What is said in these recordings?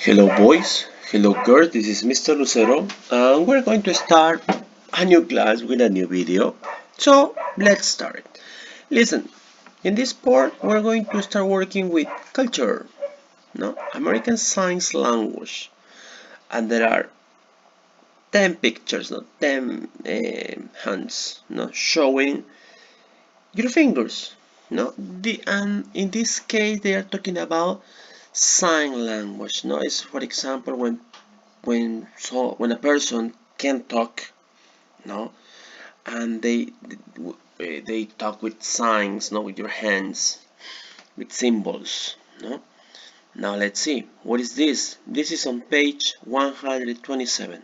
Hello boys, hello girls, this is Mr. Lucero and we're going to start a new class with a new video. So let's start. Listen, in this part we're going to start working with culture, no? American Sign Language, and there are 10 pictures, no? 10 hands, no? Showing your fingers, no? And in this case they are talking about sign language, no? It's for example when a person can talk, no, and they talk with signs, no, with your hands, with symbols, no. Now let's see, what is this? This is on page 127.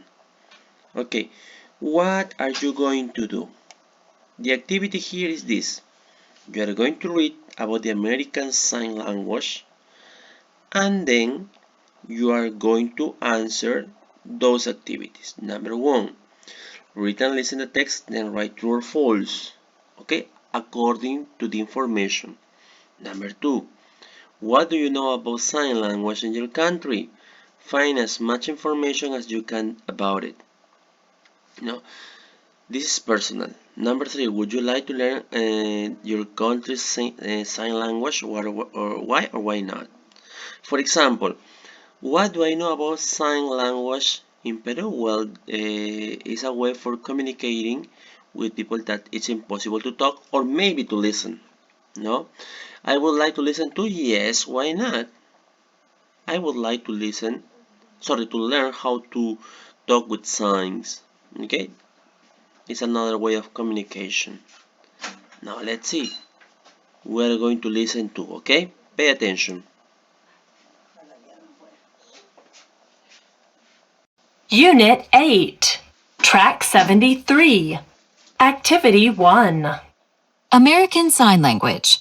Okay, what are you going to do? The activity here is this: you are going to read about the American Sign Language, and then you are going to answer those activities. Number one, read and listen the text, then write true or false, okay, according to the information. Number two, what do you know about sign language in your country? Find as much information as you can about it. No, this is personal. Number three, would you like to learn your country's sign language? Why or why not? For example, what do I know about sign language in Peru? Well, it's a way for communicating with people that it's impossible to talk or maybe to listen. No? I would like to listen to, yes, why not? I would like to to learn how to talk with signs. Okay? It's another way of communication. Now let's see. We're going to listen to, okay? Pay attention. Unit 8, Track 73, Activity 1. American Sign Language.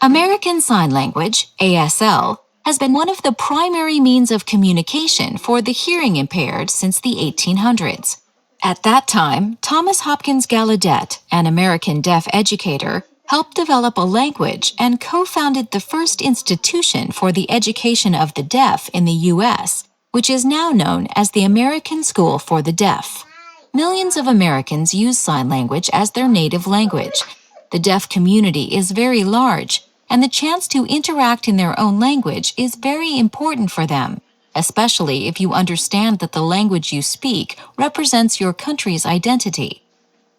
American Sign Language, ASL, has been one of the primary means of communication for the hearing impaired since the 1800s. At that time, Thomas Hopkins Gallaudet, an American deaf educator, helped develop a language and co-founded the first institution for the education of the deaf in the U.S., which is now known as the American School for the Deaf. Millions of Americans use sign language as their native language. The deaf community is very large, and the chance to interact in their own language is very important for them, especially if you understand that the language you speak represents your country's identity.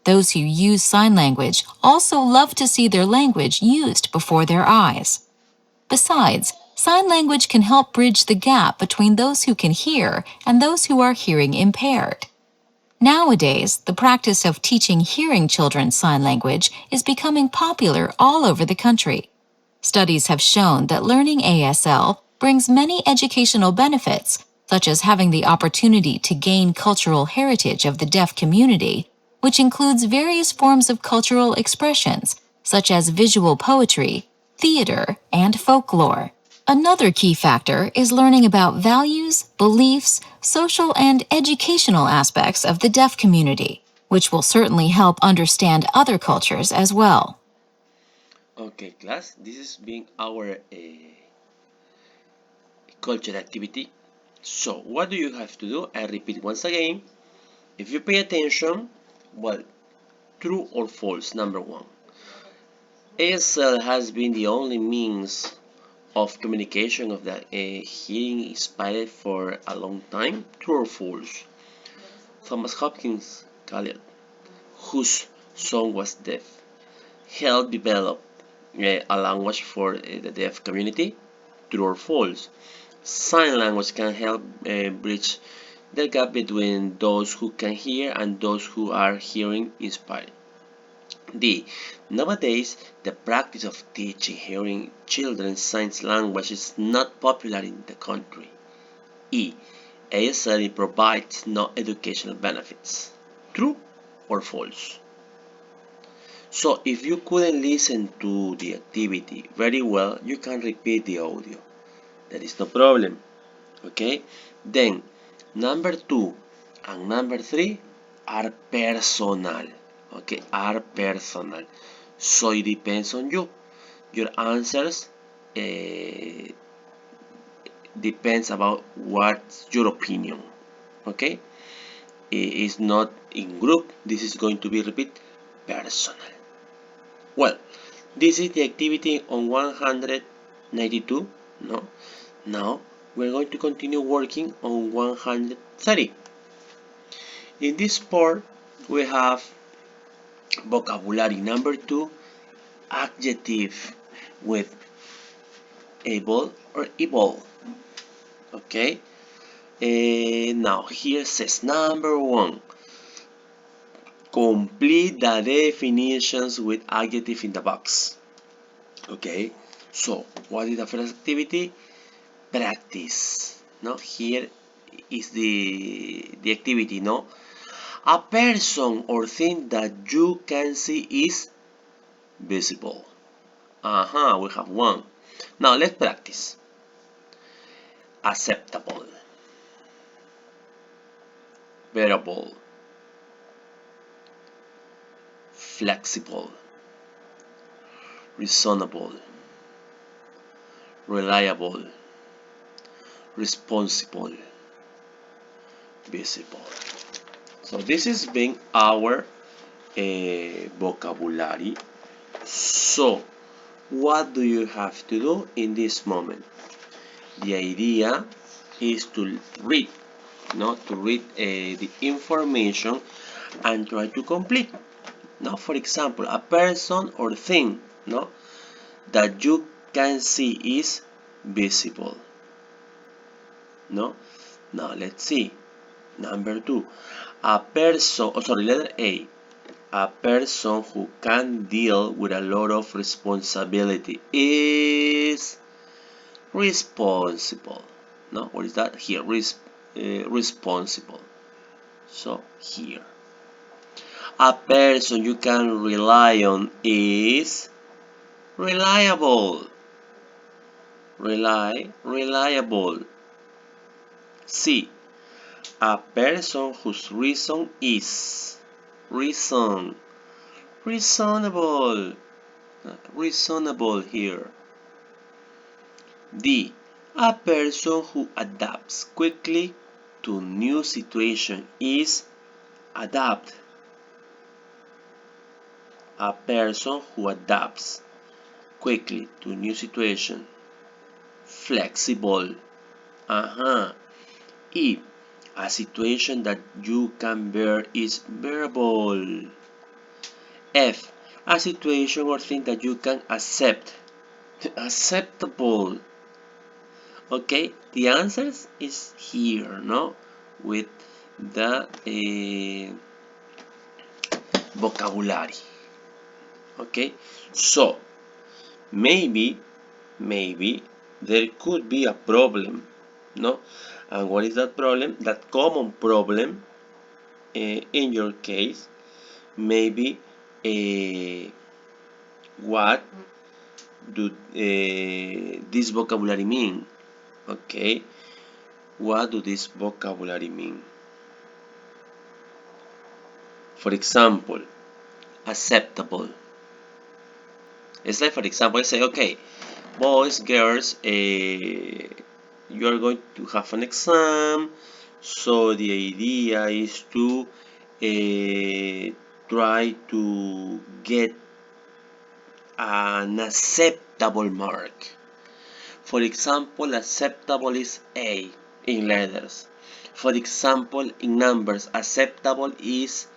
Those who use sign language also love to see their language used before their eyes. Besides, sign language can help bridge the gap between those who can hear and those who are hearing impaired. Nowadays, the practice of teaching hearing children sign language is becoming popular all over the country. Studies have shown that learning ASL brings many educational benefits, such as having the opportunity to gain cultural heritage of the deaf community, which includes various forms of cultural expressions, such as visual poetry, theater, and folklore. Another key factor is learning about values, beliefs, social and educational aspects of the deaf community, which will certainly help understand other cultures as well. Okay, class, this is being our culture activity. So, what do you have to do? I repeat once again. If you pay attention, well, true or false, number one. ASL has been the only means of communication of the hearing inspired for a long time. True or false? Thomas Hopkins Gallaudet, whose son was deaf, helped develop a language for the deaf community. True or false? Sign language can help bridge the gap between those who can hear and those who are hearing inspired. D. Nowadays, the practice of teaching hearing children sign language is not popular in the country. E. ASL provides no educational benefits. True or false? So if you couldn't listen to the activity very well, you can repeat the audio. There is no problem. Okay? Then, number 2 and number 3 are personal. Okay, are personal. So it depends on you. Your answers depends about what's your opinion. Okay, it's not in group. This is going to be repeat personal. Well, this is the activity on 192. No, now we're going to continue working on 130. In this part, we have vocabulary number 2, adjective with able or able. Okay, now here says number 1, complete the definitions with adjective in the box. Okay, so what is the first activity? Practice. No, here is the activity. No, a person or thing that you can see is visible. We have one. Now let's practice. Acceptable, bearable, flexible, reasonable, reliable, responsible, visible. So this has been our vocabulary. So what do you have to do in this moment? The idea is to read, the information and try to complete. Now, for example, a person or thing, that you can see is visible. No. Now let's see. Number 2, a person. Letter A. A person who can deal with a lot of responsibility is responsible. No, what is that? Here, responsible. So here, a person you can rely on is reliable. Reliable. C. A person whose reason is reasonable. Reasonable here. D. A person who adapts quickly to new situation is adapt. A person who adapts quickly to new situation. Flexible. E. A situation that you can bear is bearable. F. A situation or thing that you can accept. Acceptable. Okay, the answers is here, no? With the vocabulary. Okay, so maybe there could be a problem, no? And what is that problem? That common problem in your case, maybe what do this vocabulary mean? Okay, what do this vocabulary mean? For example, acceptable. It's like, for example, I say, okay, boys, girls, you are going to have an exam, so the idea is to try to get an acceptable mark. For example, acceptable is A in letters. For example, in numbers, acceptable is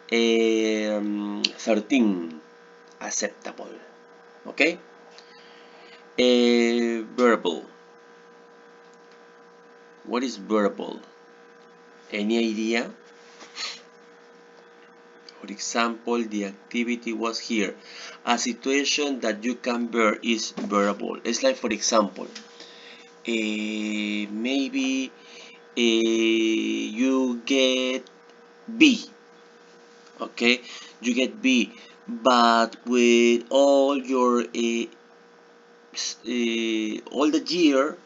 13. Acceptable. Okay? Verbal. What is verbal? Any idea? For example, the activity was here. A situation that you can bear is bearable. It's like, for example, maybe you get B. Okay, you get B, but with all your all the year,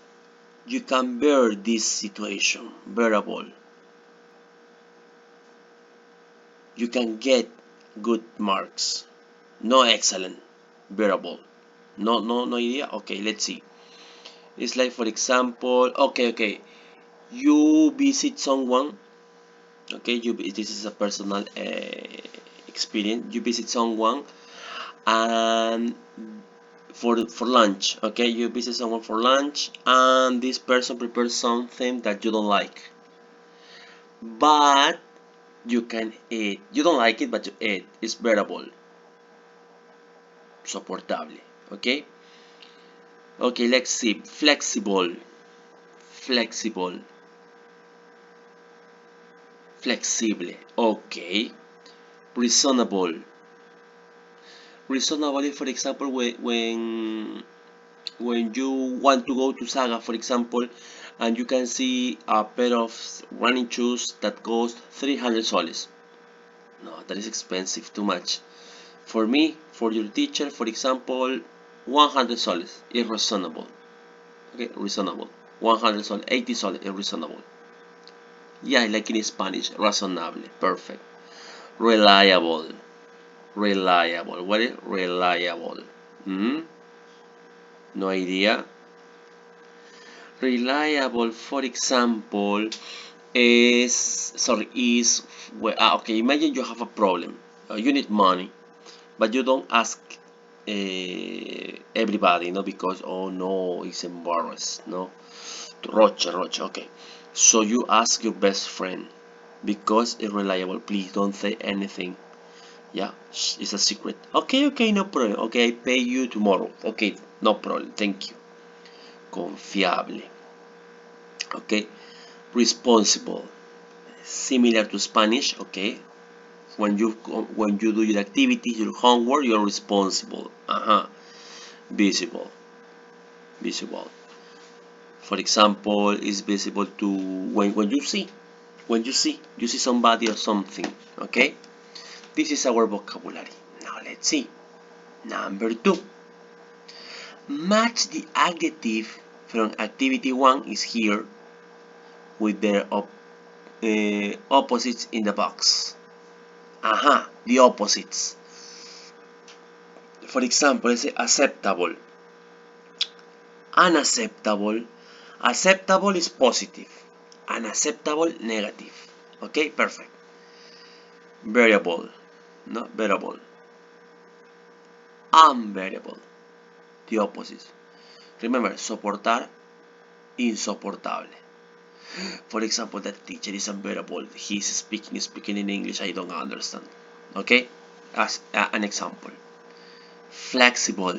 you can bear this situation, bearable. You can get good marks. No excellent, bearable. No idea? Okay, let's see. It's like, for example, okay, you visit someone, okay, this is a personal experience. You visit someone and for lunch, okay, you visit someone for lunch and this person prepares something that you don't like, but you can eat. You don't like it, but you eat. It's bearable, soportable, okay. Okay, let's see. Flexible, flexible, flexible, okay. Reasonable, reasonable is, for example, when you want to go to Saga, for example, and you can see a pair of running shoes that cost 300 soles. No, that is expensive, too much. For me, for your teacher, for example, 100 soles is reasonable. Okay, reasonable. 100 soles, 80 soles is reasonable. Yeah, like in Spanish, razonable, perfect. Reliable, reliable. What is reliable? Hmm? No idea. Reliable, for example, is okay. Imagine you have a problem. You need money, but you don't ask everybody, no, because oh no, it's embarrassed, no. Rocha, okay. So you ask your best friend because it's reliable. Please don't say anything. Yeah, it's a secret. Okay, no problem. Okay, I pay you tomorrow. Okay, no problem. Thank you. Confiable. Okay, responsible. Similar to Spanish. Okay, when you do your activities, your homework, you're responsible. Visible, visible. For example, it's visible to when you see somebody or something. Okay, this is our vocabulary. Now let's see. Number 2. Match the adjective from activity 1 is here with their opposites in the box. The opposites. For example, let's say acceptable. Unacceptable. Acceptable is positive. Unacceptable, negative. Okay, perfect. Variable. No, variable. Unvariable. The opposite. Remember, soportar, insoportable. For example, that teacher is unbearable. He's speaking in English. I don't understand. Okay, as an example. Flexible,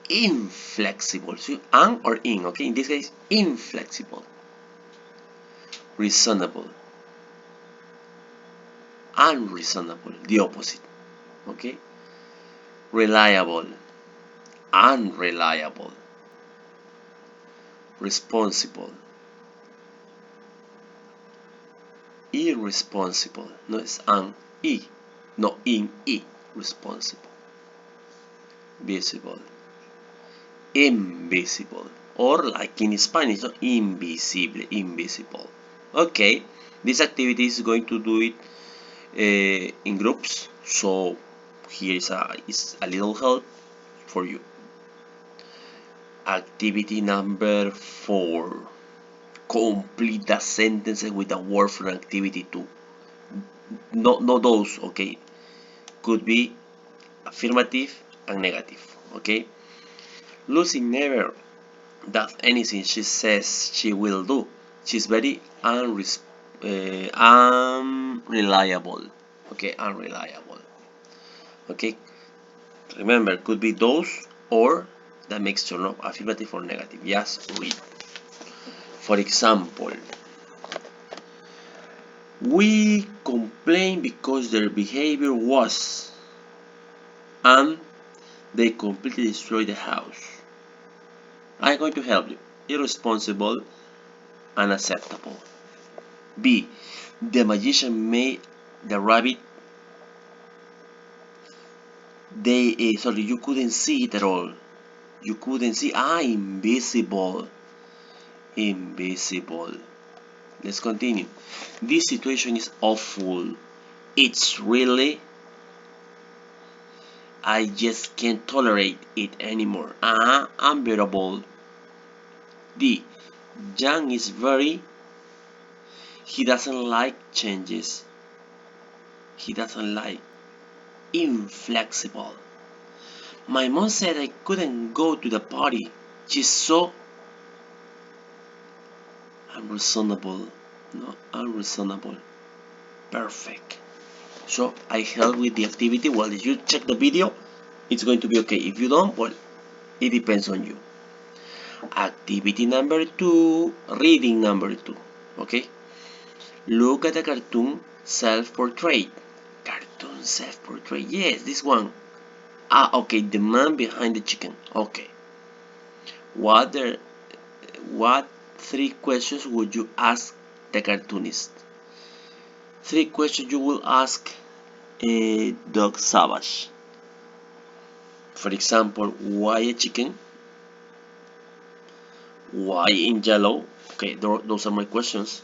inflexible. So an or in. Okay, in this case, inflexible. Reasonable, unreasonable. The opposite. Okay. Reliable, unreliable. Responsible, irresponsible. No, it's an e, no in e. Responsible. Visible, invisible, or like in Spanish, no? Invisible, invisible. Okay, this activity is going to do it in groups, so here is a little help for you. Activity number 4. Complete the sentences with a word from activity 2. No those, okay? Could be affirmative and negative, okay? Lucy never does anything she says she will do. She's very unreliable. Okay, unreliable. Okay, remember, could be those or the mixture of affirmative or negative. Just read. For example, we complain because their behavior was, and they completely destroyed the house. I'm going to help you. Irresponsible, unacceptable. B. The magician made the rabbit. You couldn't see it at all. You couldn't see. Invisible. Invisible. Let's continue. This situation is awful. It's really I just can't tolerate it anymore. Unbearable. D. Jan is he doesn't like changes. He doesn't like. Inflexible. My mom said I couldn't go to the party. She's so unreasonable. No, unreasonable. Perfect. So I help with the activity. Well, if you check the video, it's going to be okay. If you don't, well, it depends on you. Activity number 2, reading number 2. Okay? Look at the cartoon self-portrait. Cartoon self-portrait. Yes, this one. Okay, the man behind the chicken. Okay. What 3 questions would you ask the cartoonist? 3 questions you will ask a dog savage. For example, why a chicken? Why in yellow? Okay, those are my questions.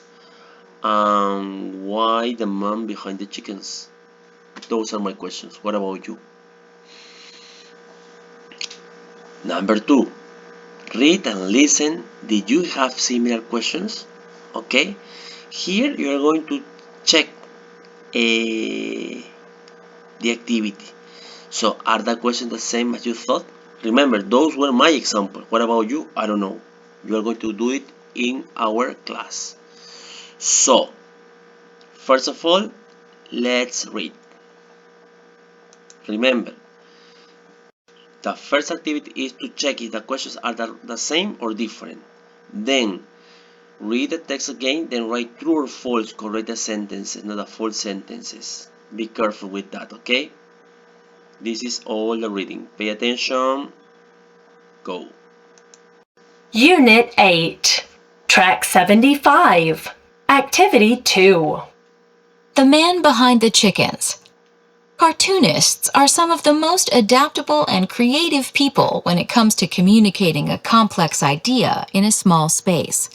Why the man behind the chickens? Those are my questions. What about you? Number 2, read and listen. Did you have similar questions? Okay, here you are going to check the activity. So are the questions the same as you thought? Remember, those were my example. What about you? I don't know. You are going to do it in our class. So, first of all, let's read. Remember, the first activity is to check if the questions are the same or different. Then, read the text again, then write true or false, correct the sentences, not the false sentences. Be careful with that, okay? This is all the reading. Pay attention. Go. Unit 8, Track 75, Activity 2. The man behind the chickens. Cartoonists are some of the most adaptable and creative people when it comes to communicating a complex idea in a small space.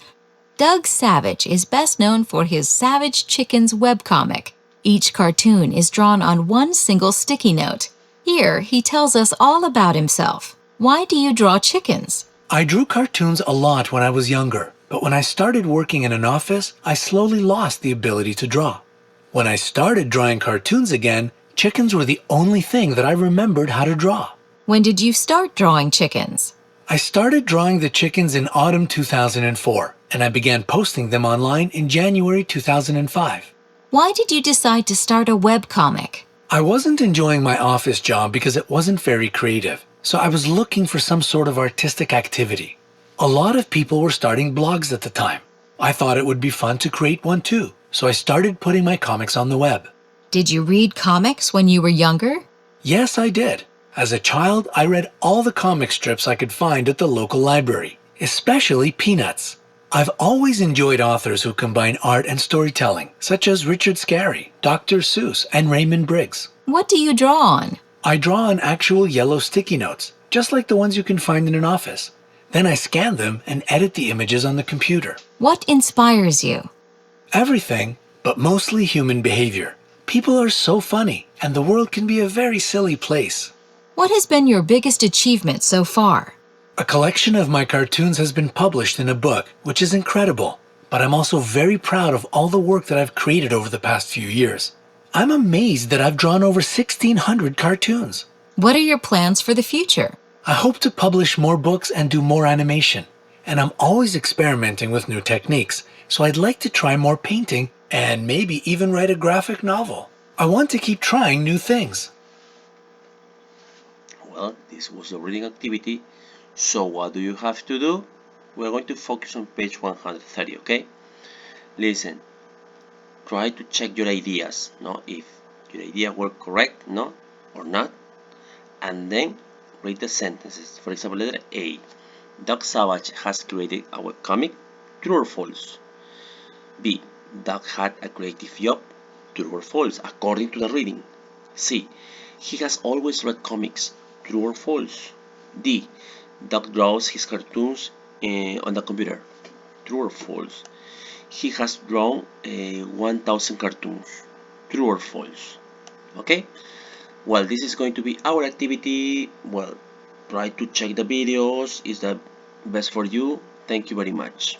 Doug Savage is best known for his Savage Chickens webcomic. Each cartoon is drawn on one single sticky note. Here, he tells us all about himself. Why do you draw chickens? I drew cartoons a lot when I was younger, but when I started working in an office, I slowly lost the ability to draw. When I started drawing cartoons again, chickens were the only thing that I remembered how to draw. When did you start drawing chickens? I started drawing the chickens in autumn 2004, and I began posting them online in January 2005. Why did you decide to start a webcomic? I wasn't enjoying my office job because it wasn't very creative, so I was looking for some sort of artistic activity. A lot of people were starting blogs at the time. I thought it would be fun to create one too, so I started putting my comics on the web. Did you read comics when you were younger? Yes, I did. As a child, I read all the comic strips I could find at the local library, especially Peanuts. I've always enjoyed authors who combine art and storytelling, such as Richard Scarry, Dr. Seuss, and Raymond Briggs. What do you draw on? I draw on actual yellow sticky notes, just like the ones you can find in an office. Then I scan them and edit the images on the computer. What inspires you? Everything, but mostly human behavior. People are so funny, and the world can be a very silly place. What has been your biggest achievement so far? A collection of my cartoons has been published in a book, which is incredible, but I'm also very proud of all the work that I've created over the past few years. I'm amazed that I've drawn over 1,600 cartoons. What are your plans for the future? I hope to publish more books and do more animation, and I'm always experimenting with new techniques, so I'd like to try more painting and maybe even write a graphic novel. I want to keep trying new things. Well, this was the reading activity. So what do you have to do? We're going to focus on page 130, okay? Listen, try to check your ideas, no? If your ideas were correct, no, or not, and then read the sentences. For example, letter A. Doug Savage has created a webcomic. True or false? B. Doug had a creative job. True or false, according to the reading. C. He has always read comics. True or false? D. Doug draws his cartoons on the computer. True or false? He has drawn 1,000 cartoons. True or false? Okay? Well, this is going to be our activity. Well, try to check the videos. Is that best for you? Thank you very much.